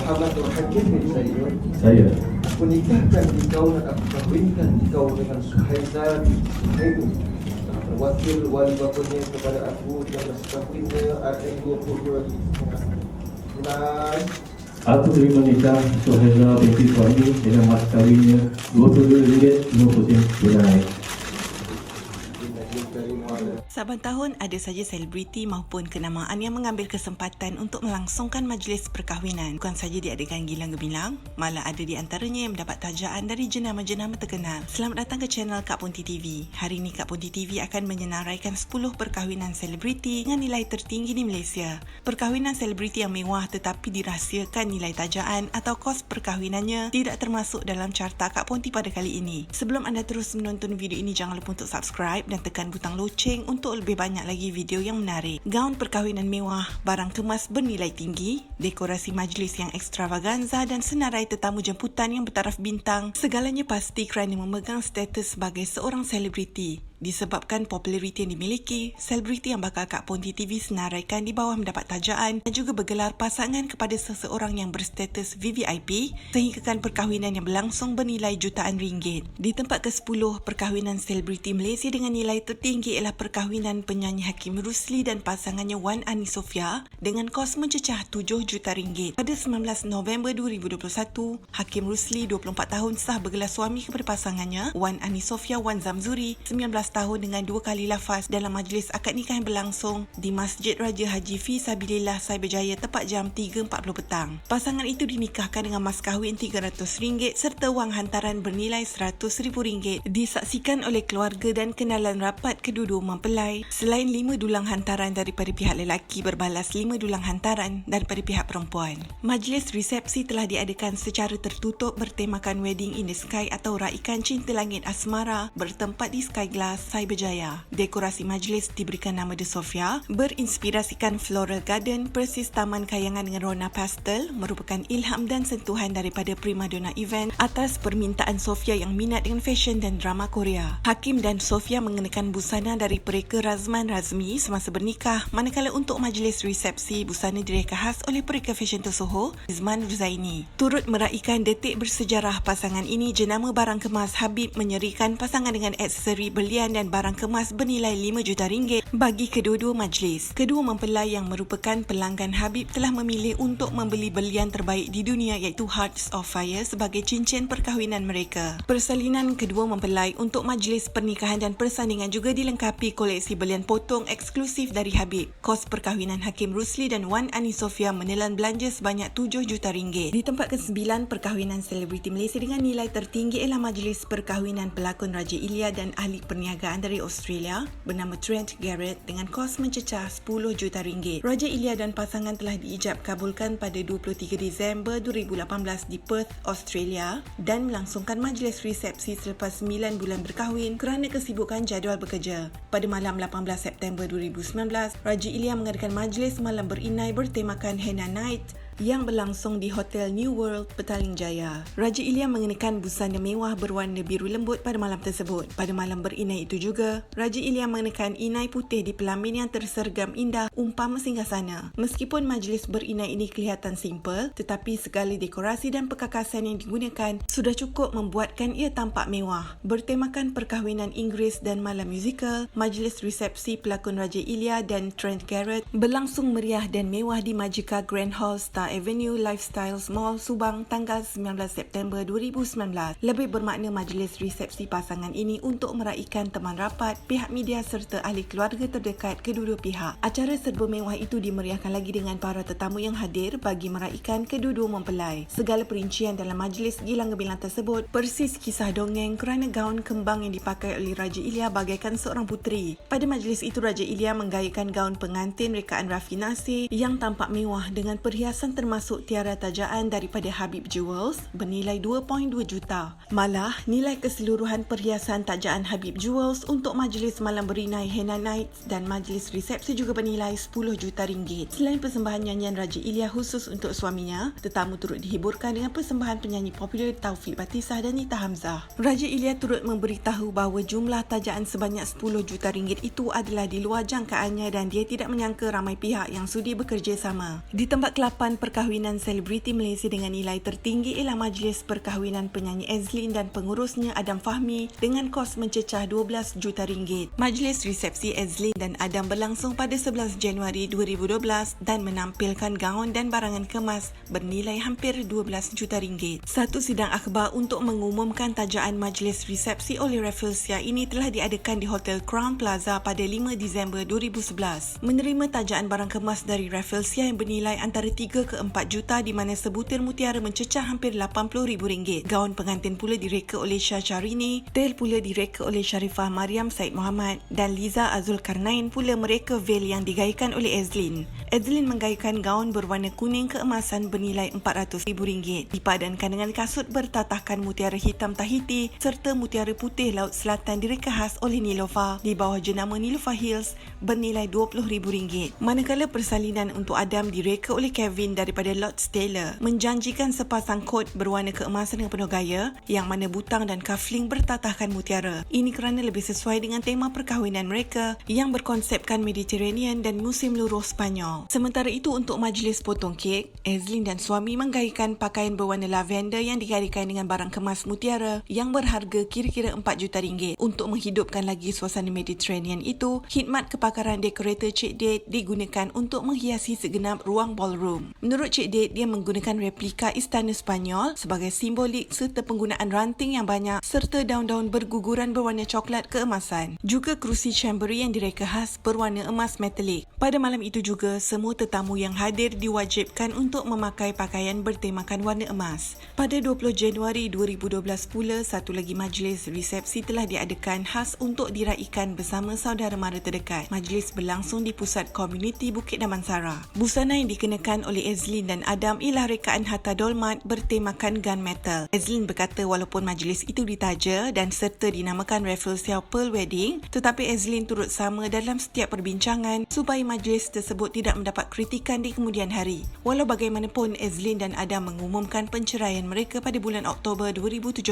Muhammad Nur Hakim bin Sayyid. Saya Aku nikahkan engkau dan aku kahwinkan engkau dengan Suhaizan Suhaibu, wakil wali bapanya kepada aku dan mas kahwinnya ada 22 bulan. aku terima nikah Suhaila binti suami dengan mas kahwinnya RM22.50 tunai. Saban tahun ada saja selebriti maupun kenamaan yang mengambil kesempatan untuk melangsungkan majlis perkahwinan. Bukan saja diadakan gilang gemilang, malah ada di antaranya yang mendapat tajaan dari jenama-jenama terkenal. Selamat datang ke channel Kak Ponti TV. Hari ini Kak Ponti TV akan menyenaraikan 10 perkahwinan selebriti dengan nilai tertinggi di Malaysia. Perkahwinan selebriti yang mewah tetapi dirahsiakan nilai tajaan atau kos perkahwinannya tidak termasuk dalam carta Kak Ponti pada kali ini. Sebelum anda terus menonton video ini, jangan lupa untuk subscribe dan tekan butang loceng untuk lebih banyak lagi video yang menarik. Gaun perkahwinan mewah, barang kemas bernilai tinggi, dekorasi majlis yang ekstravaganza dan senarai tetamu jemputan yang bertaraf bintang, segalanya pasti kerana memegang status sebagai seorang selebriti. Disebabkan populariti yang dimiliki, selebriti yang bakal Kak Ponti TV senaraikan di bawah mendapat tajaan dan juga bergelar pasangan kepada seseorang yang berstatus VVIP sehinggakan perkahwinan yang berlangsung bernilai jutaan ringgit. Di tempat ke-10 perkahwinan selebriti Malaysia dengan nilai tertinggi ialah perkahwinan penyanyi Hakim Rusli dan pasangannya Wan Ani Sofia dengan kos mencecah 7 juta ringgit. Pada 19 November 2021, Hakim Rusli 24 tahun sah bergelar suami kepada pasangannya Wan Ani Sofia Wan Zamzuri 19 tahun dengan 2 kali lafaz dalam majlis akad nikah yang berlangsung di Masjid Raja Haji Fisabilillah Cyberjaya tepat jam 3.40 petang. Pasangan itu dinikahkan dengan mas kahwin RM300 serta wang hantaran bernilai RM100,000 disaksikan oleh keluarga dan kenalan rapat kedua-dua mempelai. Selain 5 dulang hantaran daripada pihak lelaki, berbalas 5 dulang hantaran daripada pihak perempuan. Majlis resepsi telah diadakan secara tertutup bertemakan Wedding in the Sky atau raikan cinta langit asmara bertempat di Sky Glass Cyberjaya. Dekorasi majlis diberikan nama The Sophia, berinspirasikan floral garden persis taman kayangan dengan warna pastel, merupakan ilham dan sentuhan daripada primadona event atas permintaan Sophia yang minat dengan fashion dan drama Korea. Hakim dan Sophia mengenakan busana dari pereka Razman Razmi semasa bernikah, manakala untuk majlis resepsi busana direka khas oleh pereka fashion tersohor Rizman Ruzaini. Turut meraikan detik bersejarah pasangan ini, jenama barang kemas Habib menyerikan pasangan dengan aksesori berlian dan barang kemas bernilai 5 juta ringgit bagi kedua-dua majlis. Kedua mempelai yang merupakan pelanggan Habib telah memilih untuk membeli berlian terbaik di dunia iaitu Hearts of Fire sebagai cincin perkahwinan mereka. Persalinan kedua mempelai untuk majlis pernikahan dan persandingan juga dilengkapi koleksi berlian potong eksklusif dari Habib. Kos perkahwinan Hakim Rusli dan Wan Ani Sofia menelan belanja sebanyak 7 juta ringgit. Di tempat ke-9 perkahwinan selebriti Malaysia dengan nilai tertinggi ialah majlis perkahwinan pelakon Raja Ilya dan ahli perniagaan dari Australia bernama Trent Garrett dengan kos mencecah 10 juta ringgit. Raja Ilya dan pasangan telah diijab kabulkan pada 23 Disember 2018 di Perth, Australia dan melangsungkan majlis resepsi selepas 9 bulan berkahwin kerana kesibukan jadual bekerja. Pada malam 18 September 2019, Raja Ilya mengadakan majlis malam berinai bertemakan Henna Night yang berlangsung di Hotel New World, Petaling Jaya. Raja Ilya mengenakan busana mewah berwarna biru lembut pada malam tersebut. Pada malam berinai itu juga, Raja Ilya mengenakan inai putih di pelamin yang tersergam indah umpama singgasana. Meskipun majlis berinai ini kelihatan simple, tetapi segala dekorasi dan perkakasan yang digunakan sudah cukup membuatkan ia tampak mewah. Bertemakan perkahwinan Inggeris dan malam musikal, majlis resepsi pelakon Raja Ilya dan Trent Garrett berlangsung meriah dan mewah di Majika Grand Hall Star Avenue Lifestyles Mall, Subang, tanggal 19 September 2019. Lebih bermakna majlis resepsi pasangan ini untuk meraikan teman rapat, pihak media serta ahli keluarga terdekat kedua-dua pihak. Acara serba mewah itu dimeriahkan lagi dengan para tetamu yang hadir bagi meraikan kedua-dua mempelai. Segala perincian dalam majlis gilang gemilang tersebut persis kisah dongeng kerana gaun kembang yang dipakai oleh Raja Ilya bagaikan seorang puteri. Pada majlis itu, Raja Ilya menggayakan gaun pengantin rekaan rafinasi yang tampak mewah dengan perhiasan termasuk tiara tajaan daripada Habib Jewels bernilai 2.2 juta. Malah, nilai keseluruhan perhiasan tajaan Habib Jewels untuk majlis malam berinai Henna Nights dan majlis resepsi juga bernilai 10 juta ringgit. Selain persembahan nyanyian Raja Ilya khusus untuk suaminya, tetamu turut dihiburkan dengan persembahan penyanyi popular Taufik Batisah dan Nita Hamzah. Raja Ilya turut memberitahu bahawa jumlah tajaan sebanyak 10 juta ringgit itu adalah di luar jangkaannya dan dia tidak menyangka ramai pihak yang sudi bekerjasama. Di tempat ke-8 perkahwinan selebriti Malaysia dengan nilai tertinggi ialah majlis perkahwinan penyanyi Ezlin dan pengurusnya Adam Fahmi dengan kos mencecah 12 juta ringgit. Majlis resepsi Ezlin dan Adam berlangsung pada 11 Januari 2012 dan menampilkan gaun dan barangan kemas bernilai hampir 12 juta ringgit. Satu sidang akhbar untuk mengumumkan tajaan majlis resepsi oleh Rafflesia ini telah diadakan di Hotel Crown Plaza pada 5 Disember 2011. Menerima tajaan barang kemas dari Rafflesia yang bernilai antara 3 ke 4 juta di mana sebutir mutiara mencecah hampir RM80,000. Gaun pengantin pula direka oleh Syah Charini, tel pula direka oleh Sharifah Mariam Said Muhammad dan Liza Azul Karnain pula mereka veil yang digaikan oleh Ezlin. Ezlin menggaikan gaun berwarna kuning keemasan bernilai RM400,000 dipadankan dengan kasut bertatahkan mutiara hitam Tahiti serta mutiara putih Laut Selatan direka khas oleh Niloufar di bawah jenama Niloufar Hills bernilai RM20,000. Manakala persalinan untuk Adam direka oleh Kevin daripada Lords Taylor menjanjikan sepasang kot berwarna keemasan yang penuh gaya yang mana butang dan kafling bertatahkan mutiara. Ini kerana lebih sesuai dengan tema perkahwinan mereka yang berkonsepkan Mediterranean dan musim luruh Spanyol. Sementara itu untuk majlis potong kek, Ezlin dan suami menggaikan pakaian berwarna lavender yang digaikan dengan barang kemas mutiara yang berharga kira-kira RM4 juta. Untuk menghidupkan lagi suasana Mediterranean itu, khidmat kepakaran dekorator Cik Date digunakan untuk menghiasi segenap ruang ballroom. Menurut Cik Date, dia menggunakan replika istana Spanyol sebagai simbolik serta penggunaan ranting yang banyak serta daun-daun berguguran berwarna coklat keemasan. Juga kerusi chambéry yang direka khas berwarna emas metalik. Pada malam itu juga, semua tetamu yang hadir diwajibkan untuk memakai pakaian bertemakan warna emas. Pada 20 Januari 2012 pula, satu lagi majlis resepsi telah diadakan khas untuk diraikan bersama saudara mara terdekat. Majlis berlangsung di pusat komuniti Bukit Damansara. Busana yang dikenakan oleh Ezlin dan Adam ialah rekaan Hatta Dolmat bertemakan gunmetal. Ezlin berkata walaupun majlis itu ditaja dan serta dinamakan Rafflesia Pearl Wedding, tetapi Ezlin turut sama dalam setiap perbincangan supaya majlis tersebut tidak mendapat kritikan di kemudian hari. Walau bagaimanapun, Ezlin dan Adam mengumumkan penceraian mereka pada bulan Oktober 2017.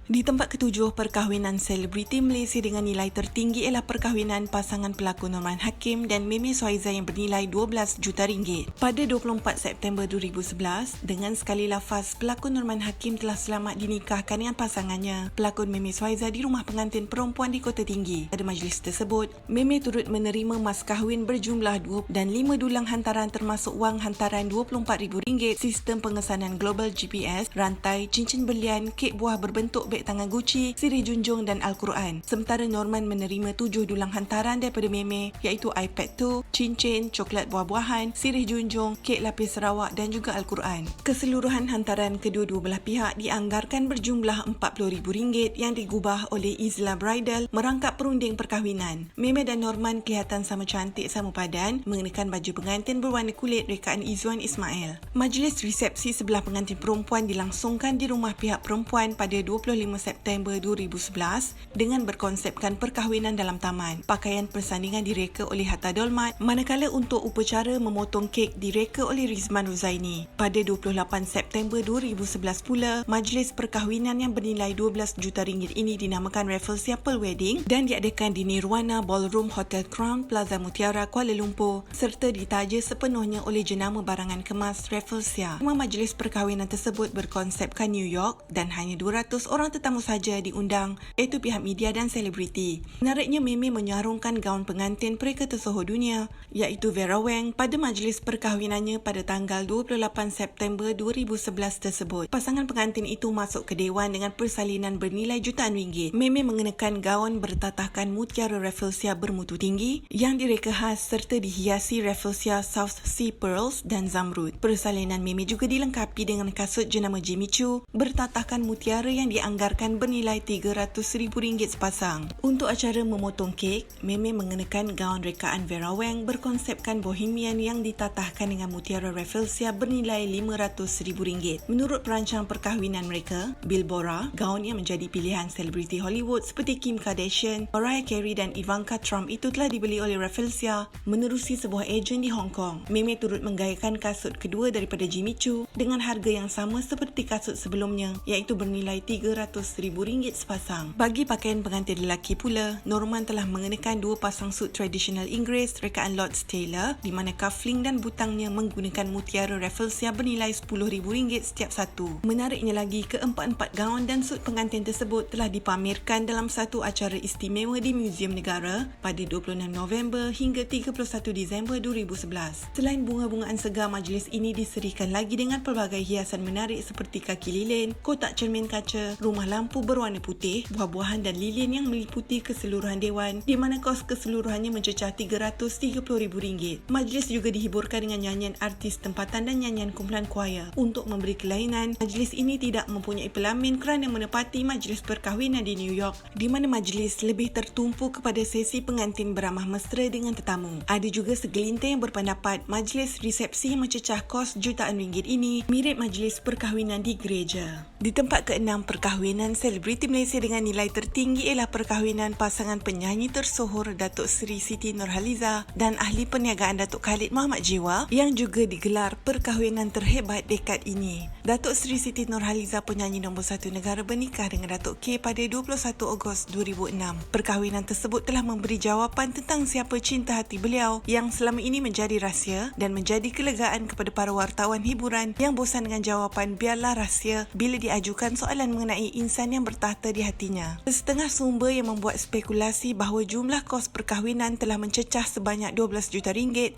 Di tempat ketujuh, perkahwinan selebriti Malaysia dengan nilai tertinggi ialah perkahwinan pasangan pelakon Norman Hakim dan Meme Swaizah yang bernilai 12 juta ringgit. Pada 24 September 2011, dengan sekali lafaz, pelakon Norman Hakim telah selamat dinikahkan dengan pasangannya, pelakon Meme Swaizah di rumah pengantin perempuan di Kota Tinggi. Pada majlis tersebut, Meme turut menerima mas kahwin berjumlah 2 dan 5 dulang hantaran termasuk wang hantaran RM24,000, sistem pengesanan global GPS, rantai, cincin berlian, kek buah berbentuk beg tangan Gucci, sirih junjung dan Al-Quran. Sementara Norman menerima 7 dulang hantaran daripada Meme iaitu iPad 2, cincin, coklat buah-buahan, sirih junjung, kek lapis Sarawak dan juga Al-Quran. Keseluruhan hantaran kedua-dua belah pihak dianggarkan berjumlah RM40,000 yang digubah oleh Isla Bridal merangkap perunding perkahwinan. Meme dan Norman kelihatan sama cantik sama padan mengenakan baju pengantin berwarna kulit rekaan Izzuan Ismail. Majlis resepsi sebelah pengantin perempuan dilangsungkan di rumah pihak perempuan pada 25 September 2011 dengan berkonsepkan perkahwinan dalam taman. Pakaian persandingan direka oleh Hatta Dolmat, manakala untuk upacara memotong kek direka oleh Rizman Ruzaini. Pada 28 September 2011 pula, majlis perkahwinan yang bernilai 12 juta ringgit ini dinamakan Rafflesia Pearl Wedding dan diadakan di Nirwana Ballroom Hotel Crown Plaza Mutiara, Kuala Lumpur serta ditaja sepenuhnya oleh jenama barangan kemas Rafflesia. Semua majlis perkahwinan tersebut berkonsepkan New York dan hanya 200 orang tetamu saja diundang, iaitu pihak media dan selebriti. Menariknya, Meme menyarungkan gaun pengantin pereka tersohor dunia iaitu Vera Wang pada majlis perkahwinannya pada tanggal 28 September 2011 tersebut. Pasangan pengantin itu masuk ke dewan dengan persalinan bernilai jutaan ringgit. Meme mengenakan gaun bertatahkan mutiara Rafflesia bermutu tinggi yang direka khas serta dihiasi Rafflesia South Sea Pearls dan Zamrud. Persalinan Meme juga dilengkapi dengan kasut jenama Jimmy Choo bertatahkan mutiara yang dianggarkan bernilai RM300,000 sepasang. Untuk acara memotong kek, Meme mengenakan gaun rekaan Vera Wang berkonsepkan bohemian yang ditatahkan dengan mutiara Rafflesia bernilai RM500,000. Menurut perancang perkahwinan mereka, Bill Bora, gaun yang menjadi pilihan selebriti Hollywood seperti Kim Kardashian, Mariah Carey dan Ivanka Trump itu telah dibeli oleh Rafflesia menerusi sebuah ejen di Hong Kong. Meme turut menggaikan kasut kedua daripada Jimmy Choo dengan harga yang sama seperti kasut sebelumnya iaitu bernilai RM300,000 sepasang. Bagi pakaian pengantin lelaki pula, Norman telah mengenakan 2 pasang sut tradisional Inggeris rekaan Lords Taylor di mana cuffling dan butangnya menggunakan menggunakan mutiara Rafflesia bernilai RM10,000 setiap satu. Menariknya lagi, keempat-empat gaun dan sut pengantin tersebut telah dipamerkan dalam satu acara istimewa di Muzium Negara pada 26 November hingga 31 Disember 2011. Selain bunga-bungaan segar, majlis ini diserikan lagi dengan pelbagai hiasan menarik seperti kaki lilin, kotak cermin kaca, rumah lampu berwarna putih, buah-buahan dan lilin yang meliputi keseluruhan dewan, di mana kos keseluruhannya mencecah RM330,000. Majlis juga dihiburkan dengan nyanyian artis tempatan dan nyanyian kumpulan choir. Untuk memberi kelainan, majlis ini tidak mempunyai pelamin kerana menepati majlis perkahwinan di New York, di mana majlis lebih tertumpu kepada sesi pengantin beramah mesra dengan tetamu. Ada juga segelintir yang berpendapat majlis resepsi yang mencecah kos jutaan ringgit ini mirip majlis perkahwinan di gereja. Di tempat ke-6, perkahwinan selebriti Malaysia dengan nilai tertinggi ialah perkahwinan pasangan penyanyi tersohor Datuk Seri Siti Nurhaliza dan ahli perniagaan Datuk Khalid Muhammad Jiwa yang juga digelar perkahwinan terhebat dekad ini. Datuk Seri Siti Nurhaliza, penyanyi nombor 1 negara, bernikah dengan Datuk K pada 21 Ogos 2006. Perkahwinan tersebut telah memberi jawapan tentang siapa cinta hati beliau yang selama ini menjadi rahsia dan menjadi kelegaan kepada para wartawan hiburan yang bosan dengan jawapan biarlah rahsia bila diajukan soalan mengenai insan yang bertahta di hatinya. Setengah sumber yang membuat spekulasi bahawa jumlah kos perkahwinan telah mencecah sebanyak RM12 juta,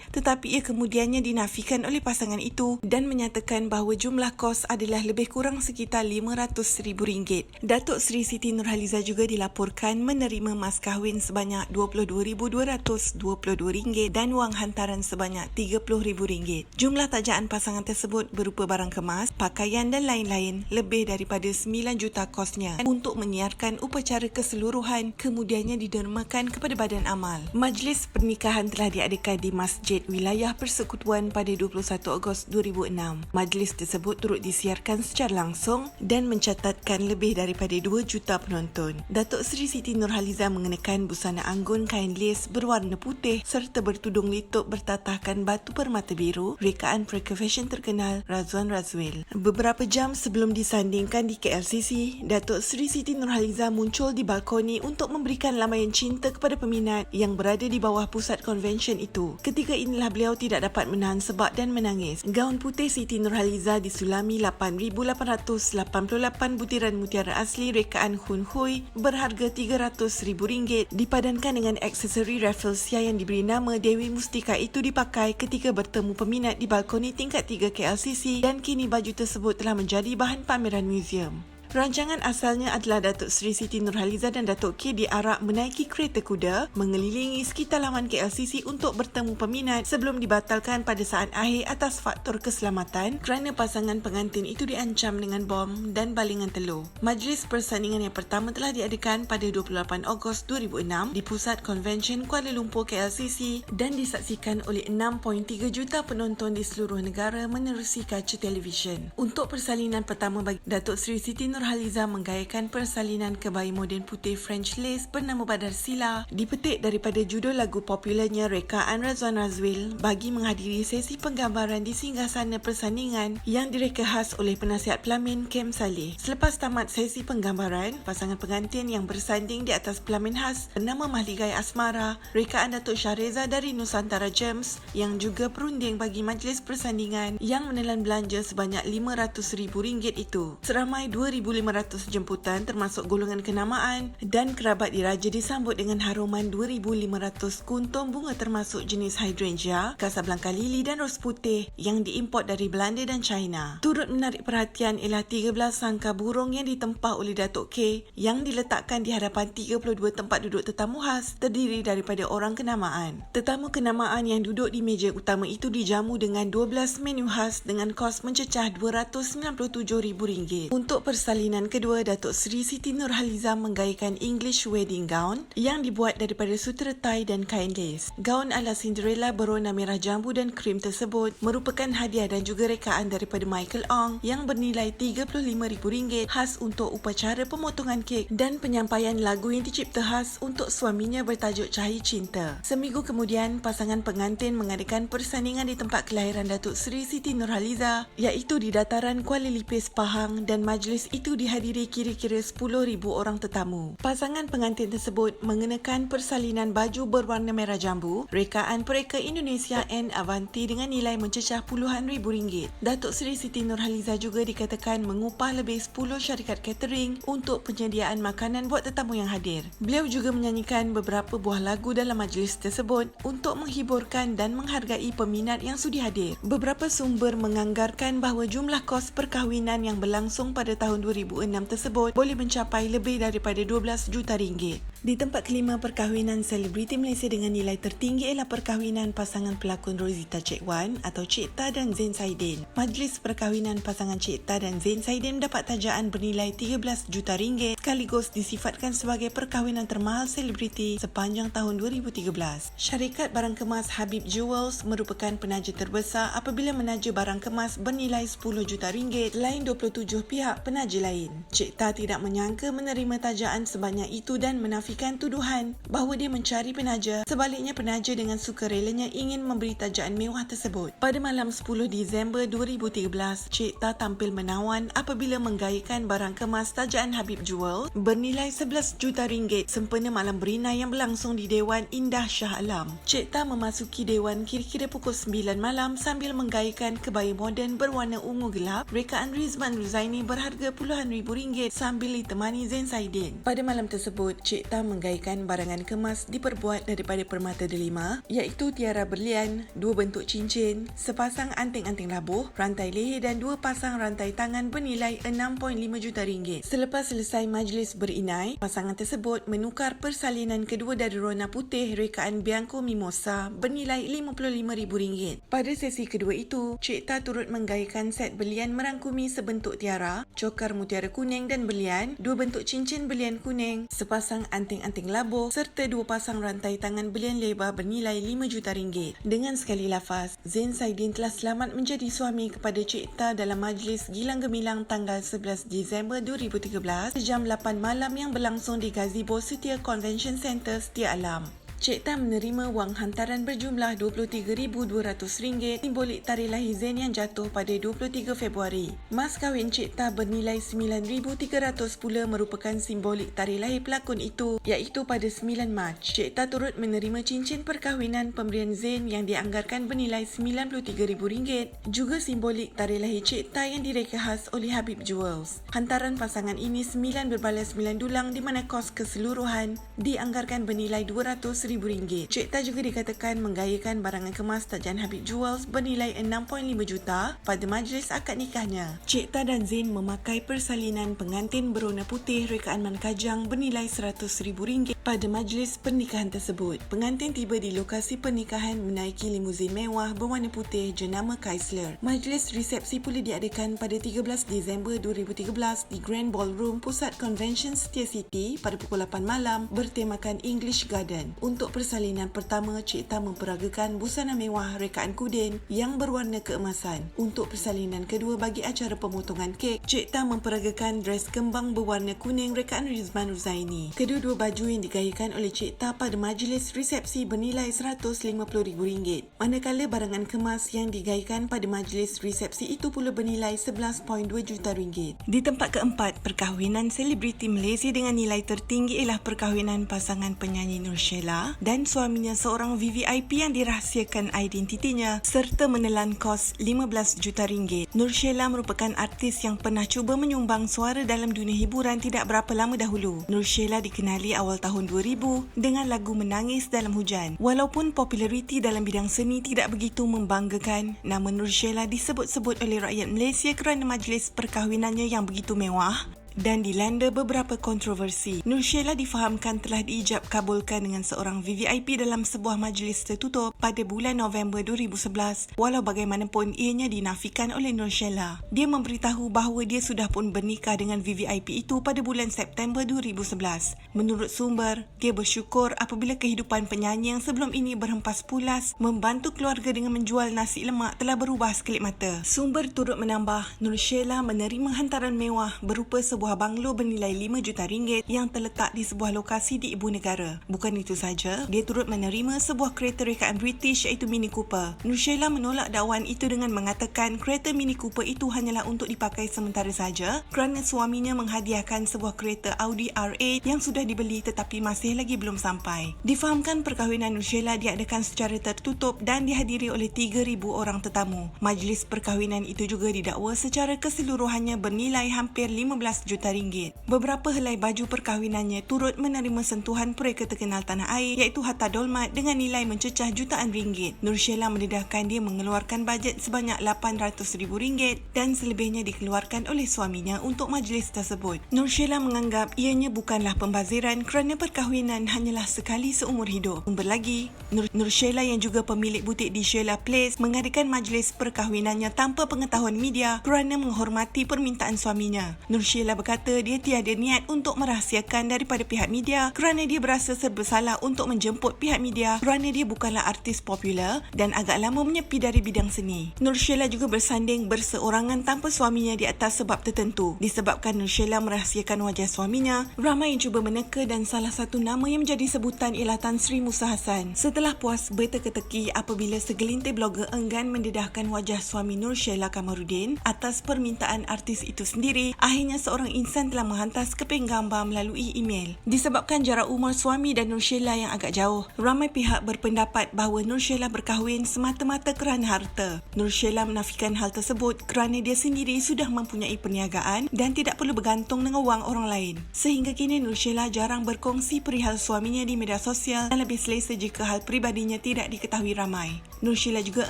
tetapi ia kemudiannya dinafikan oleh pasangan itu dan menyatakan bahawa jumlah kos adalah lebih kurang sekitar RM500,000. Datuk Seri Siti Nurhaliza juga dilaporkan menerima mas kahwin sebanyak RM22,222 dan wang hantaran sebanyak RM30,000. Jumlah tajaan pasangan tersebut berupa barang kemas, pakaian dan lain-lain lebih daripada 9 juta kosnya untuk menyiarkan upacara keseluruhan, kemudiannya didermakan kepada badan amal. Majlis pernikahan telah diadakan di Masjid Wilayah Persekutuan pada 21 Ogos 2006. Majlis tersebut turut disiarkan secara langsung dan mencatatkan lebih daripada 2 juta penonton. Datuk Seri Siti Nurhaliza mengenakan busana anggun kain lace berwarna putih serta bertudung litop bertatahkan batu permata biru, rekaan percussion terkenal Razwan Razwil. Beberapa jam sebelum disandingkan di KLCC, Datuk Seri Siti Nurhaliza muncul di balkoni untuk memberikan lambaian cinta kepada peminat yang berada di bawah pusat konvensyen itu. Ketika inilah beliau tidak dapat menahan sebab dan menangis. Gaun putih Siti Nurhaliza disulami 8,888 butiran mutiara asli rekaan Hun Hui berharga RM300,000 dipadankan dengan aksesori Rafflesia yang diberi nama Dewi Mustika itu dipakai ketika bertemu peminat di balkoni tingkat 3 KLCC dan kini baju tersebut telah menjadi bahan pameran muzium. Rancangan asalnya adalah Datuk Seri Siti Nurhaliza dan Datuk K diarak menaiki kereta kuda mengelilingi sekitar laman KLCC untuk bertemu peminat sebelum dibatalkan pada saat akhir atas faktor keselamatan kerana pasangan pengantin itu diancam dengan bom dan balingan telur. Majlis persandingan yang pertama telah diadakan pada 28 Ogos 2006 di Pusat Konvensyen Kuala Lumpur KLCC dan disaksikan oleh 6.3 juta penonton di seluruh negara menerusi kaca televisyen. Untuk persalinan pertama bagi Datuk Seri Siti Nurhaliza menggayakan persalinan kebaya moden putih French lace bernama Badar Sila, dipetik daripada judul lagu popularnya rekaan Razwan Razwil bagi menghadiri sesi penggambaran di singgahsana persandingan yang direka khas oleh penasihat pelamin Kem Saleh. Selepas tamat sesi penggambaran, pasangan pengantin yang bersanding di atas pelamin khas bernama Mahligai Asmara, rekaan Datuk Syahreza dari Nusantara Gems yang juga perunding bagi majlis persandingan yang menelan belanja sebanyak RM500,000 itu. Seramai 2,500 jemputan termasuk golongan kenamaan dan kerabat diraja disambut dengan haruman 2,500 kuntum bunga termasuk jenis hydrangea, Casablanca lily dan ros putih yang diimport dari Belanda dan China. Turut menarik perhatian ialah 13 sangka burung yang ditempah oleh Datuk K yang diletakkan di hadapan 32 tempat duduk tetamu khas terdiri daripada orang kenamaan. Tetamu kenamaan yang duduk di meja utama itu dijamu dengan 12 menu khas dengan kos mencecah RM297,000. Untuk persalinan kedua, Datuk Seri Siti Nurhaliza menggayakan English wedding gown yang dibuat daripada sutera tai dan kain lace. Gaun ala Cinderella berwarna merah jambu dan krim tersebut merupakan hadiah dan juga rekaan daripada Michael Ong yang bernilai RM35,000 khas untuk upacara pemotongan kek dan penyampaian lagu yang dicipta khas untuk suaminya bertajuk Cahaya Cinta. Seminggu kemudian, pasangan pengantin mengadakan persandingan di tempat kelahiran Datuk Seri Siti Nurhaliza iaitu di dataran Kuala Lipis, Pahang, dan majlis itu itu dihadiri kira-kira 10,000 orang tetamu. Pasangan pengantin tersebut mengenakan persalinan baju berwarna merah jambu, rekaan Pereka Indonesia and Avanti dengan nilai mencecah puluhan ribu ringgit. Datuk Seri Siti Nurhaliza juga dikatakan mengupah lebih 10 syarikat catering untuk penyediaan makanan buat tetamu yang hadir. Beliau juga menyanyikan beberapa buah lagu dalam majlis tersebut untuk menghiburkan dan menghargai peminat yang sudi hadir. Beberapa sumber menganggarkan bahawa jumlah kos perkahwinan yang berlangsung pada tahun 2006 tersebut boleh mencapai lebih daripada 12 juta ringgit. Di tempat kelima, perkahwinan selebriti Malaysia dengan nilai tertinggi ialah perkahwinan pasangan pelakon Rosita Cik Wan atau Cik Ta dan Zain Saidin. Majlis perkahwinan pasangan Cik Ta dan Zain Saidin mendapat tajaan bernilai 13 juta ringgit sekaligus disifatkan sebagai perkahwinan termahal selebriti sepanjang tahun 2013. Syarikat barang kemas Habib Jewels merupakan penaja terbesar apabila menaja barang kemas bernilai 10 juta ringgit selain 27 pihak penaja lain. Cik Ta tidak menyangka menerima tajaan sebanyak itu dan menafikan tuduhan bahawa dia mencari penaja. Sebaliknya, penaja dengan sukarelanya ingin memberi tajaan mewah tersebut. Pada malam 10 Disember 2013, Cik Ta tampil menawan apabila menggayakan barang kemas tajaan Habib Jewel bernilai 11 juta ringgit sempena malam berinai yang berlangsung di Dewan Indah Shah Alam. Cik Ta memasuki Dewan kira-kira pukul 9 malam sambil menggayakan kebaya moden berwarna ungu gelap, rekaan Rizman Ruzaini berharga puluhan ribu ringgit sambil ditemani Zain Saidin. Pada malam tersebut, Cik Ta menggayakan barangan kemas diperbuat daripada permata delima iaitu tiara berlian, 2 bentuk cincin, sepasang anting-anting labuh, rantai leher dan 2 pasang rantai tangan bernilai 6.5 juta ringgit. Selepas selesai majlis berinai, pasangan tersebut menukar persalinan kedua dari rona putih rekaan Bianco Mimosa bernilai RM55,000. Pada sesi kedua itu, Cik Ta turut menggayakan set berlian merangkumi sebentuk tiara, cokar mutiara kuning dan berlian, 2 bentuk cincin berlian kuning, sepasang anting-anting labuh serta 2 pasang rantai tangan berlian lebar bernilai 5 juta ringgit. Dengan sekali lafaz, Zain Saidin telah selamat menjadi suami kepada Cik Ta dalam majlis Gilang Gemilang tanggal 11 Disember 2013 sejam 8 malam yang berlangsung di Gazebo Setia Convention Centre Setia Alam. Cik Ta menerima wang hantaran berjumlah RM23,200 simbolik tarikh lahir Zain yang jatuh pada 23 Februari. Mas kahwin Cik Ta bernilai RM9,300 pula merupakan simbolik tarikh lahir pelakon itu iaitu pada 9 Mac. Cik Ta turut menerima cincin perkahwinan pemberian Zain yang dianggarkan bernilai RM93,000 juga simbolik tarikh lahir Cik Ta yang direka khas oleh Habib Jewels. Hantaran pasangan ini 9 berbalas 9 dulang di mana kos keseluruhan dianggarkan bernilai RM200,000. Cik Ta juga dikatakan menggayakan barangan kemas tajaan Habib Jewels bernilai 6.5 juta pada majlis akad nikahnya. Cik Ta dan Zain memakai persalinan pengantin berwarna putih rekaan Man Kajang bernilai RM100,000 pada majlis pernikahan tersebut. Pengantin tiba di lokasi pernikahan menaiki limuzin mewah berwarna putih jenama Chrysler. Majlis resepsi pula diadakan pada 13 Disember 2013 di Grand Ballroom Pusat Convention Setia City pada pukul 8 malam bertemakan English Garden. Untuk persalinan pertama, Cik Ta memperagakan busana mewah rekaan kudin yang berwarna keemasan. Untuk persalinan kedua bagi acara pemotongan kek, Cik Ta memperagakan dres kembang berwarna kuning rekaan Rizman Ruzaini. Kedua-dua baju yang digayakan oleh Cik Ta pada majlis resepsi bernilai RM150,000. Manakala barangan kemas yang digayakan pada majlis resepsi itu pula bernilai RM11.2 juta. Di tempat keempat, perkahwinan selebriti Malaysia dengan nilai tertinggi ialah perkahwinan pasangan penyanyi Nur Sheila dan suaminya seorang VVIP yang dirahsiakan identitinya serta menelan kos RM15 juta. Nur Sheila merupakan artis yang pernah cuba menyumbang suara dalam dunia hiburan tidak berapa lama dahulu. Nur Sheila dikenali awal tahun 2000 dengan lagu Menangis Dalam Hujan. Walaupun populariti dalam bidang seni tidak begitu membanggakan, nama Nur Sheila disebut-sebut oleh rakyat Malaysia kerana majlis perkahwinannya yang begitu mewah dan dilanda beberapa kontroversi. Nur Sheila difahamkan telah diijab kabulkan dengan seorang VVIP dalam sebuah majlis tertutup pada bulan November 2011. Walau bagaimanapun ianya dinafikan oleh Nur Sheila. Dia memberitahu bahawa dia sudah pun bernikah dengan VVIP itu pada bulan September 2011. Menurut sumber, dia bersyukur apabila kehidupan penyanyi yang sebelum ini berhempas pulas membantu keluarga dengan menjual nasi lemak telah berubah sekelip mata. Sumber turut menambah, Nur Sheila menerima hantaran mewah berupa sebuah sebuah banglo bernilai 5 juta ringgit yang terletak di sebuah lokasi di ibu negara. Bukan itu saja, dia turut menerima sebuah kereta rekaan British iaitu Mini Cooper. Nur Sheila menolak dakwaan itu dengan mengatakan kereta Mini Cooper itu hanyalah untuk dipakai sementara saja kerana suaminya menghadiahkan sebuah kereta Audi R8 yang sudah dibeli tetapi masih lagi belum sampai. Difahamkan perkahwinan Nur Sheila diadakan secara tertutup dan dihadiri oleh 3,000 orang tetamu. Majlis perkahwinan itu juga didakwa secara keseluruhannya bernilai hampir 15 juta ringgit. Beberapa helai baju perkahwinannya turut menerima sentuhan pereka terkenal tanah air iaitu Hatta Dolmat dengan nilai mencecah jutaan ringgit. Nur Sheila mendedahkan dia mengeluarkan bajet sebanyak RM800,000 dan selebihnya dikeluarkan oleh suaminya untuk majlis tersebut. Nur Sheila menganggap ianya bukanlah pembaziran kerana perkahwinan hanyalah sekali seumur hidup. Sumber lagi, Nur Sheila yang juga pemilik butik di Sheila Place mengadakan majlis perkahwinannya tanpa pengetahuan media kerana menghormati permintaan suaminya. Nur Sheila berkata dia tiada niat untuk merahsiakan daripada pihak media kerana dia berasa serba salah untuk menjemput pihak media kerana dia bukanlah artis popular dan agak lama menyepi dari bidang seni. Nur Sheila juga bersanding berseorangan tanpa suaminya di atas sebab tertentu. Disebabkan Nur Sheila merahsiakan wajah suaminya, ramai yang cuba meneka dan salah satu nama yang menjadi sebutan ialah Tan Sri Musa Hassan. Setelah puas berteka-teki apabila segelintir blogger enggan mendedahkan wajah suami Nur Sheila Kamarudin atas permintaan artis itu sendiri, akhirnya seorang insan telah menghantar keping gambar melalui email. Disebabkan jarak umur suami dan Nur Sheila yang agak jauh, ramai pihak berpendapat bahawa Nur Sheila berkahwin semata-mata kerana harta. Nur Sheila menafikan hal tersebut kerana dia sendiri sudah mempunyai perniagaan dan tidak perlu bergantung dengan wang orang lain. Sehingga kini Nur Sheila jarang berkongsi perihal suaminya di media sosial dan lebih selesa jika hal peribadinya tidak diketahui ramai. Nur Sheila juga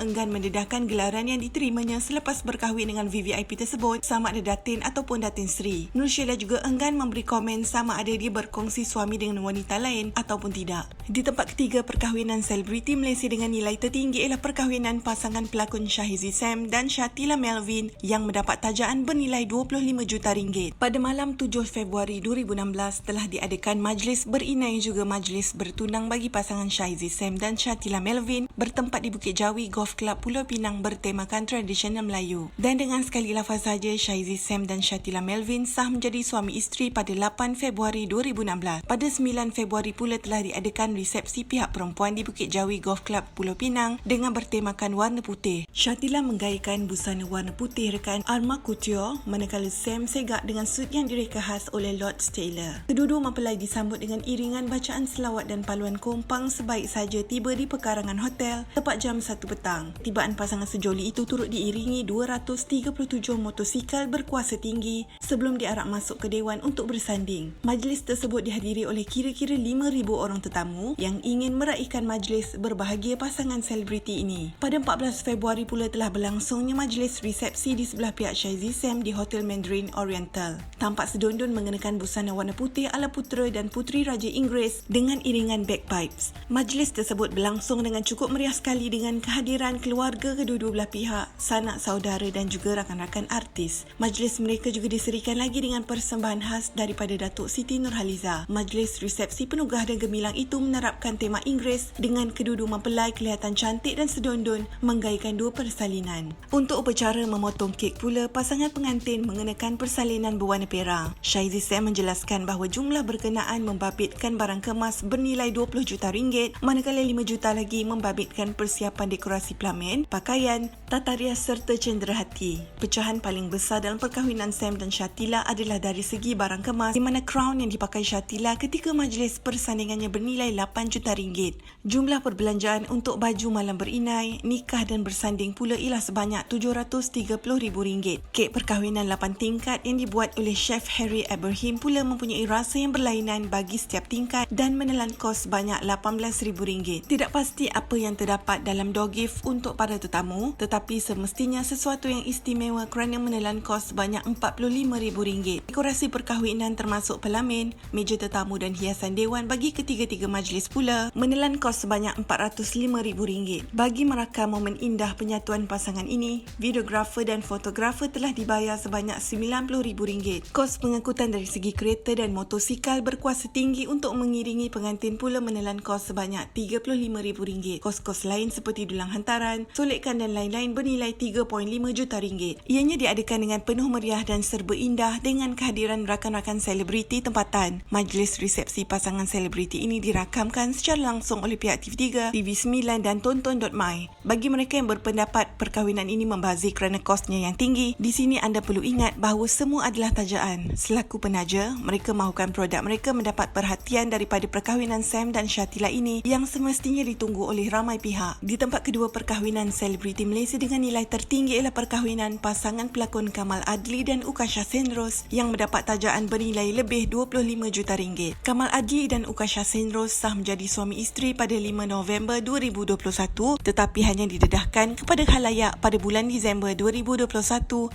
enggan mendedahkan gelaran yang diterimanya selepas berkahwin dengan VVIP tersebut sama ada Datin ataupun Datin Sri. Nur Sheila juga enggan memberi komen sama ada dia berkongsi suami dengan wanita lain ataupun tidak. Di tempat ketiga perkahwinan selebriti Malaysia dengan nilai tertinggi ialah perkahwinan pasangan pelakon Shahrizi Sam dan Shatila Melvin yang mendapat tajaan bernilai 25 juta ringgit. Pada malam 7 Februari 2016 telah diadakan majlis berinai juga majlis bertunang bagi pasangan Shahrizi Sam dan Shatila Melvin bertempat di Bukit Jawi Golf Club Pulau Pinang bertemakan tradisional Melayu. Dan dengan sekali lafaz saja, Shahrizi Sam dan Shatila Melvin sah menjadi suami isteri pada 8 Februari 2016. Pada 9 Februari pula telah diadakan resepsi pihak perempuan di Bukit Jawi Golf Club Pulau Pinang dengan bertemakan warna putih. Shatila menggayakan busana warna putih rekaan Arma Couture, manakala Sam segak dengan suit yang direka khas oleh Lord Taylor. Kedua-dua mempelai disambut dengan iringan bacaan selawat dan paluan kompang sebaik saja tiba di pekarangan hotel tepat jam 1 petang. Tibaan pasangan sejoli itu turut diiringi 237 motosikal berkuasa tinggi sebelum diarak masuk ke dewan untuk bersanding. Majlis tersebut dihadiri oleh kira-kira 5,000 orang tetamu yang ingin meraihkan majlis berbahagia pasangan selebriti ini. Pada 14 Februari pula telah berlangsungnya majlis resepsi di sebelah pihak Shahrizi Sam di Hotel Mandarin Oriental. Tampak sedondon mengenakan busana warna putih ala putera dan puteri Raja Inggeris dengan iringan bagpipes. Majlis tersebut berlangsung dengan cukup meriah sekali dengan kehadiran keluarga kedua-dua belah pihak, sanak saudara dan juga rakan-rakan artis. Majlis mereka juga diserikan lagi dengan persembahan khas daripada Datuk Siti Nurhaliza. Majlis resepsi penugah dan gemilang itu menerapkan tema Inggeris dengan kedua-dua mempelai kelihatan cantik dan sedondon menggayakan dua persalinan. Untuk upacara memotong kek pula, pasangan pengantin mengenakan persalinan berwarna perak. Shahrizi Sam menjelaskan bahawa jumlah berkenaan membabitkan barang kemas bernilai 20 juta ringgit, manakala 5 juta lagi membabitkan persiapan dekorasi pelamin, pakaian, tata rias serta cenderahati. Pecahan paling besar dalam perkahwinan Sam dan Shatila adalah dari segi barang kemas, di mana crown yang dipakai Shatila ketika majlis persandingannya bernilai 8 juta ringgit. Jumlah perbelanjaan untuk baju malam berinai, nikah dan bersanding pula ialah sebanyak RM730,000. Kek perkahwinan 8 tingkat yang dibuat oleh Chef Harry Abraham pula mempunyai rasa yang berlainan bagi setiap tingkat dan menelan kos sebanyak RM18,000. Tidak pasti apa yang terdapat dalam door gift untuk para tetamu, tetapi semestinya sesuatu yang istimewa kerana menelan kos sebanyak RM45,000. Dekorasi perkahwinan termasuk pelamin, meja tetamu dan hiasan dewan bagi ketiga-tiga majlis pula menelan kos sebanyak RM405,000. Bagi merakam momen indah penyatuan pasangan ini, videografer dan fotografer telah dibayar sebanyak RM90,000. Kos pengangkutan dari segi kereta dan motosikal berkuasa tinggi untuk mengiringi pengantin pula menelan kos sebanyak RM35,000. Kos-kos lain seperti dulang hantaran, solekan dan lain-lain lain bernilai 3.5 juta ringgit. Ianya diadakan dengan penuh meriah dan serba indah dengan kehadiran rakan-rakan selebriti tempatan. Majlis resepsi pasangan selebriti ini dirakamkan secara langsung oleh pihak TV3, TV9 dan Tonton.my. Bagi mereka yang berpendapat perkahwinan ini membazir kerana kosnya yang tinggi, di sini anda perlu ingat bahawa semua adalah tajaan. Selaku penaja, mereka mahukan produk mereka mendapat perhatian daripada perkahwinan Sam dan Shatila ini yang semestinya ditunggu oleh ramai pihak. Di tempat kedua perkahwinan selebriti Malaysia dengan nilai tertinggi ialah perkahwinan pasangan pelakon Kamal Adli dan Ukasha Senros yang mendapat tajaan bernilai lebih 25 juta ringgit. Kamal Adli dan Ukasha Senros sah menjadi suami isteri pada 5 November 2021 tetapi hanya didedahkan kepada khalayak pada bulan Disember 2021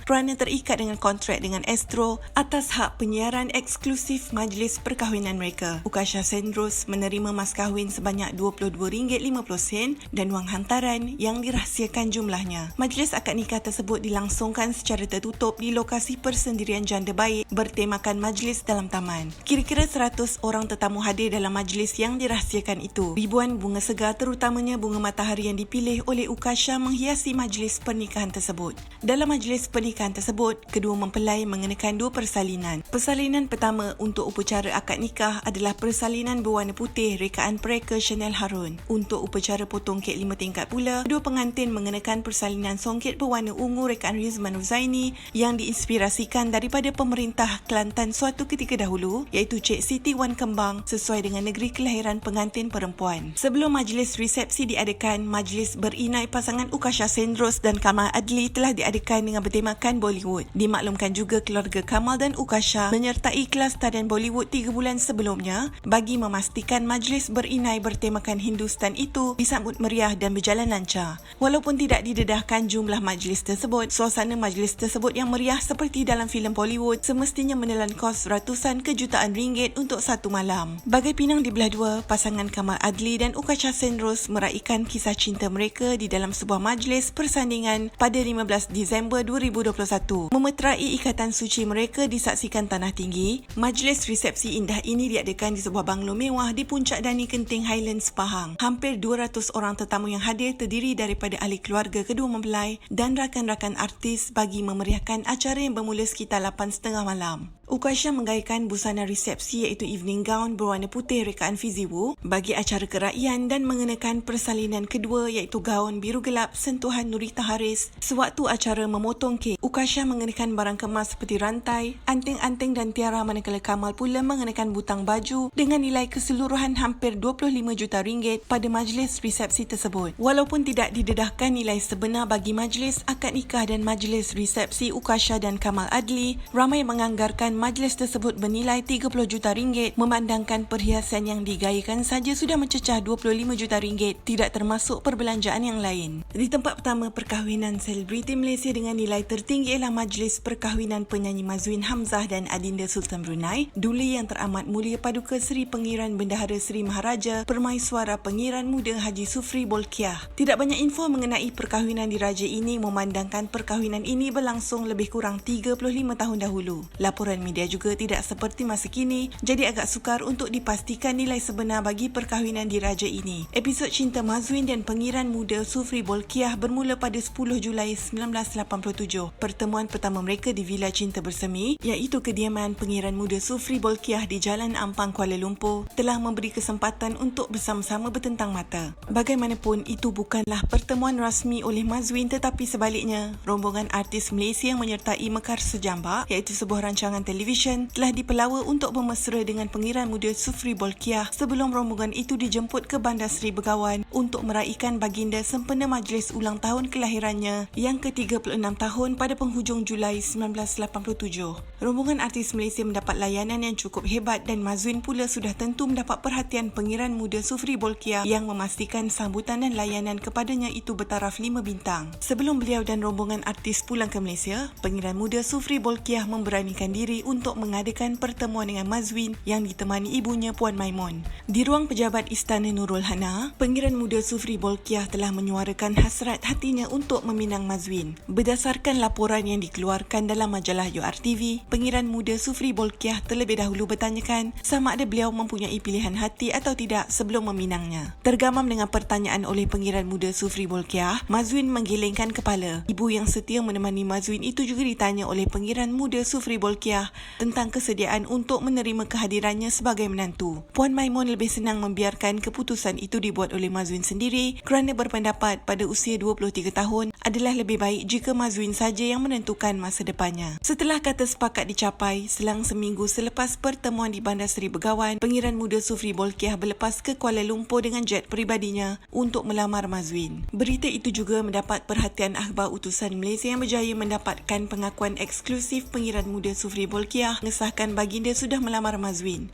kerana terikat dengan kontrak dengan Astro atas hak penyiaran eksklusif majlis perkahwinan mereka. Ukasha Senros menerima mas kahwin sebanyak RM22.50 dan wang hantaran yang dirahsiakan jumlahnya. Majlis akad nikah tersebut dilangsungkan secara tertutup di lokasi persendirian janda baik bertemakan majlis dalam taman. Kira-kira 100 orang tetamu hadir dalam majlis yang dirahsiakan itu. Ribuan bunga segar terutamanya bunga matahari yang dipilih oleh Ukasha menghiasi majlis pernikahan tersebut. Dalam majlis pernikahan tersebut, kedua mempelai mengenakan dua persalinan. Persalinan pertama untuk upacara akad nikah adalah persalinan berwarna putih rekaan pereka Chanel Harun. Untuk upacara potong kek 5 tingkat pula, kedua pengantin mengenakan persalinan songket berwarna ungu rekaan Rizman Huzaini yang diinspirasikan daripada pemerintah Kelantan suatu ketika dahulu, iaitu Cik Siti Wan Kembang sesuai dengan negeri kelahiran pengantin perempuan. Sebelum majlis resepsi diadakan, majlis berinai pasangan Ukasha Senros dan Kamal Adli telah diadakan dengan bertemakan Bollywood. Dimaklumkan juga keluarga Kamal dan Ukasha menyertai kelas tarian Bollywood 3 bulan sebelumnya bagi memastikan majlis berinai bertemakan Hindustan itu disambut meriah dan berjalan lancar. Walaupun tidak didedahkan jumlah majlis tersebut, suasana majlis tersebut yang meriah seperti dalam filem Bollywood semestinya menelan kos ratusan kejutaan ringgit untuk satu malam. Bagai pinang di belah dua, pasangan Kamal Adli dan Ukasha Senros meraihkan kisah cinta mereka di dalam sebuah majlis persandingan pada 15 Disember 2021. Memeterai ikatan suci mereka disaksikan tanah tinggi, majlis resepsi indah ini diadakan di sebuah banglo mewah di puncak Dani Kenting Highlands, Pahang. Hampir 200 orang tetamu yang hadir terdiri daripada ahli keluarga kedua mempelai dan rakan-rakan artis bagi memeriahkan acara yang bermula sekitar 8.30 malam. Ukasha menggayahkan busana resepsi iaitu evening gown berwarna putih rekaan Fizi Wu bagi acara kerayan dan mengenakan persalinan kedua iaitu gaun biru gelap sentuhan Nurita Haris. Sewaktu acara memotong kek, Ukasha mengenakan barang kemas seperti rantai, anting-anting dan tiara manakala Kamal pula mengenakan butang baju dengan nilai keseluruhan hampir 25 juta ringgit pada majlis resepsi tersebut. Walaupun tidak didedahkan nilai sebenar bagi majlis akad nikah dan majlis resepsi Ukasha dan Kamal Adli, ramai menganggarkan majlis tersebut bernilai 30 juta ringgit memandangkan perhiasan yang digayakan saja sudah mencecah 25 juta ringgit, tidak termasuk perbelanjaan yang lain. Di tempat pertama perkahwinan selebriti Malaysia dengan nilai tertinggi ialah majlis perkahwinan penyanyi Mazwin Hamzah dan Adinda Sultan Brunei, Duli Yang Teramat Mulia Paduka Seri Pengiran Bendahara Seri Maharaja Permaiswara Pengiran Muda Haji Sufri Bolkiah. Tidak banyak info mengenai perkahwinan diraja ini memandangkan perkahwinan ini berlangsung lebih kurang 35 tahun dahulu. Laporan media juga tidak seperti masa kini, jadi agak sukar untuk dipastikan nilai sebenar bagi perkahwinan diraja ini. Episod cinta Mazwin dan Pengiran Muda Sufri Bolkiah bermula pada 10 Julai 1987. Pertemuan pertama mereka di Villa Cinta Bersemi, iaitu kediaman Pengiran Muda Sufri Bolkiah di Jalan Ampang, Kuala Lumpur, telah memberi kesempatan untuk bersama-sama bertentang mata. Bagaimanapun, itu bukanlah pertemuan rasmi oleh Mazwin tetapi sebaliknya, rombongan artis Malaysia yang menyertai Mekar Sejambak, iaitu sebuah rancangan televisyen, telah dipelawa untuk bermesra dengan Pengiran Muda Sufri Bolkiah sebelum rombongan itu dijemput ke Bandar Seri Begawan untuk meraihkan baginda sempena majlis ulang tahun kelahirannya yang ke-36 tahun pada penghujung Julai 1987. Rombongan artis Malaysia mendapat layanan yang cukup hebat dan Mazwin pula sudah tentu mendapat perhatian Pengiran Muda Sufri Bolkiah yang memastikan sambutan dan layanan kepadanya itu bertaraf 5 bintang. Sebelum beliau dan rombongan artis pulang ke Malaysia, Pengiran Muda Sufri Bolkiah memberanikan diri untuk mengadakan pertemuan dengan Mazwin yang ditemani ibunya Puan Maimun. Di ruang pejabat Istana Nurul Hana, Pengiran Muda Sufri Bolkiah telah menyuarakan hasrat hatinya untuk meminang Mazwin. Berdasarkan laporan yang dikeluarkan dalam majalah URTV, Pengiran Muda Sufri Bolkiah terlebih dahulu bertanyakan sama ada beliau mempunyai pilihan hati atau tidak sebelum meminangnya. Tergamam dengan pertanyaan oleh Pengiran Muda Sufri Bolkiah, Mazwin Mazwin menggelengkan kepala. Ibu yang setia menemani Mazwin itu juga ditanya oleh Pengiran Muda Sufri Bolkiah tentang kesediaan untuk menerima kehadirannya sebagai menantu. Puan Maimun lebih senang membiarkan keputusan itu dibuat oleh Mazwin sendiri kerana berpendapat pada usia 23 tahun adalah lebih baik jika Mazwin saja yang menentukan masa depannya. Setelah kata sepakat dicapai, selang seminggu selepas pertemuan di Bandar Seri Begawan, Pengiran Muda Sufri Bolkiah berlepas ke Kuala Lumpur dengan jet peribadinya untuk melamar Mazwin. Berita itu juga mendapat perhatian akhbar utusan Malaysia yang berjaya mendapatkan pengakuan eksklusif Pengiran Muda Sufri Bolkiah mengesahkan baginda sudah melamar Mazwin.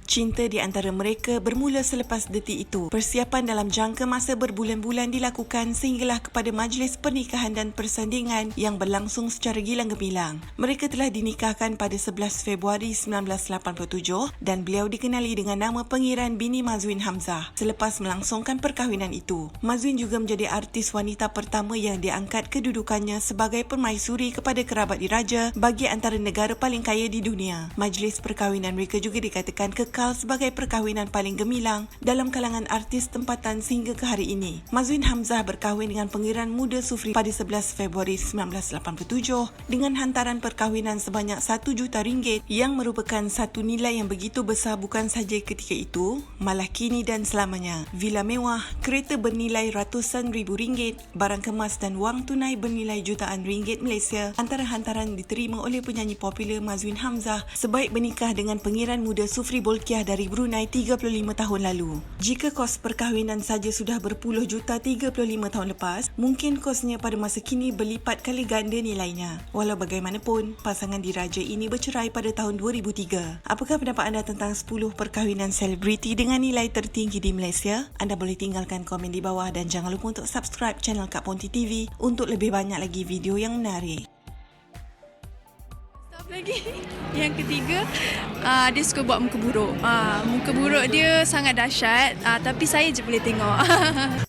Cinta di antara mereka bermula selepas detik itu. Persiapan dalam jangka masa berbulan-bulan dilakukan sehinggalah kepada majlis pernikahan dan persandingan yang berlangsung secara gilang gemilang. Mereka telah dinikahkan pada 11 Februari 1987 dan beliau dikenali dengan nama Pengiran Bini Mazwin Hamzah. Selepas melangsungkan perkahwinan itu, Mazwin juga menjadi artis wanita pertama yang diangkat kedudukannya sebagai permaisuri kepada kerabat diraja bagi antara negara paling kaya di dunia. Majlis perkahwinan mereka juga dikatakan kekal sebagai perkahwinan paling gemilang dalam kalangan artis tempatan sehingga ke hari ini. Mazwin Hamzah berkahwin dengan Pengiran Muda Sufri pada 11 Februari 1987 dengan hantaran perkahwinan sebanyak RM1 juta yang merupakan satu nilai yang begitu besar bukan sahaja ketika itu, malah kini dan selamanya. Villa mewah, kereta bernilai ratusan ribu ringgit, barang kemas dan wang tunai bernilai jutaan ringgit Malaysia antara hantaran diterima oleh penyanyi popular Mazwin Hamzah sebaik bernikah dengan Pengiran Muda Sufri Bolkiah dari Brunei 35 tahun lalu. Jika kos perkahwinan saja sudah berpuluh juta 35 tahun lepas, mungkin kosnya pada masa kini berlipat kali ganda nilainya. Walau bagaimanapun, pasangan diraja ini bercerai pada tahun 2003. Apakah pendapat anda tentang 10 perkahwinan selebriti dengan nilai tertinggi di Malaysia? Anda boleh tinggalkan komen di bawah dan jangan lupa untuk subscribe channel Kak Ponti TV untuk lebih banyak lagi video yang menarik. Lagi yang ketiga, dia suka buat muka buruk. Muka buruk dia sangat dahsyat, tapi saya je boleh tengok.